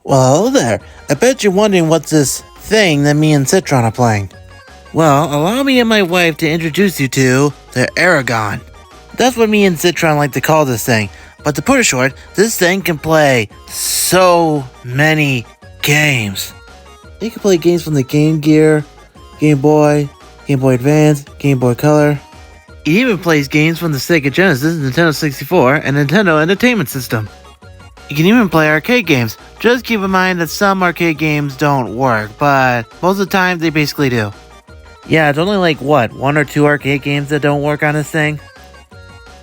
Well, hello there. I bet you're wondering what's this thing that me and Citron are playing. Well, allow me and my wife to introduce you to the argon. That's what me and Citron like to call this thing. But to put it short, this thing can play so many games. It can play games from the Game Gear, Game Boy Advance, Game Boy Color. It even plays games from the Sega Genesis, Nintendo 64, and Nintendo Entertainment System. You can even play arcade games. Just keep in mind that some arcade games don't work, but most of the time they basically do. Yeah, it's only like, one or two arcade games that don't work on this thing?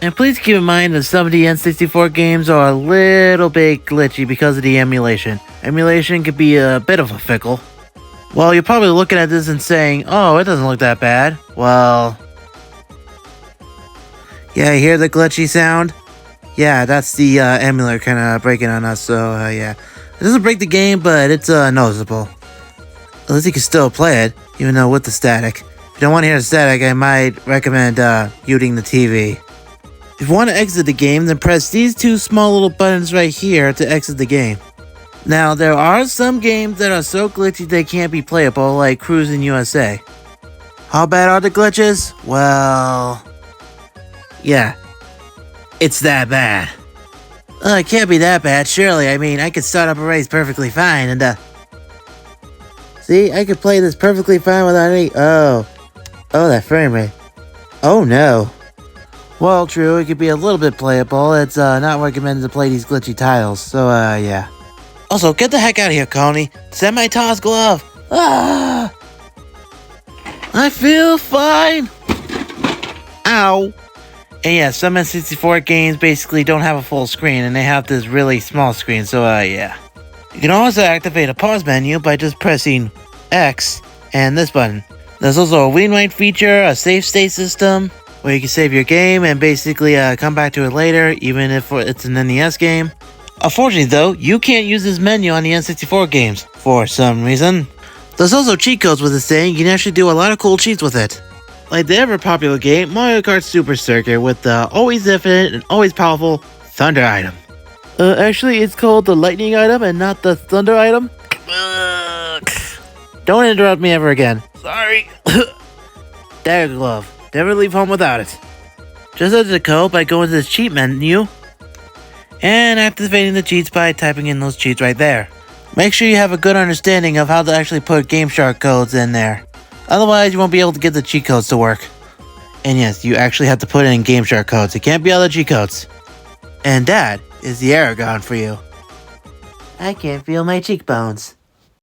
And please keep in mind that some of the N64 games are a little bit glitchy because of the emulation. Emulation can be a bit of a fickle. Well, you're probably looking at this and saying, oh, it doesn't look that bad. Well, yeah, you hear the glitchy sound? Yeah, that's the emulator kind of breaking on us, so yeah. It doesn't break the game, but it's noticeable. At least you can still play it, even though with the static. If you don't want to hear the static, I might recommend muting the TV. If you want to exit the game, then press these two small little buttons right here to exit the game. Now, there are some games that are so glitchy they can't be playable, like Cruising USA. How bad are the glitches? Well, yeah. It's that bad. It can't be that bad, surely. I mean, I could start up a race perfectly fine and, see, I could play this perfectly fine without any... Oh, that frame rate. Oh, no. Well, true, it could be a little bit playable. It's, not recommended to play these glitchy titles, so, yeah. Also, get the heck out of here, Coney. Semi-toss glove. Ah! I feel fine. Ow. And yeah, some N64 games basically don't have a full screen, and they have this really small screen, so yeah. You can also activate a pause menu by just pressing X and this button. There's also a win-write feature, a save state system, where you can save your game and basically come back to it later, even if it's an NES game. Unfortunately though, you can't use this menu on the N64 games, for some reason. There's also cheat codes with this thing. You can actually do a lot of cool cheats with it. Like the ever-popular game, Mario Kart Super Circuit, with the always infinite and always powerful Thunder item. Actually, it's called the Lightning item and not the Thunder item. Don't interrupt me ever again. Sorry. Dagger Glove. Never leave home without it. Just enter the code by going to the cheat menu and activating the cheats by typing in those cheats right there. Make sure you have a good understanding of how to actually put Game Shark codes in there. Otherwise, you won't be able to get the cheat codes to work. And yes, you actually have to put in Game Shark codes. It can't be other cheat codes. And that is the argon for you. I can't feel my cheekbones.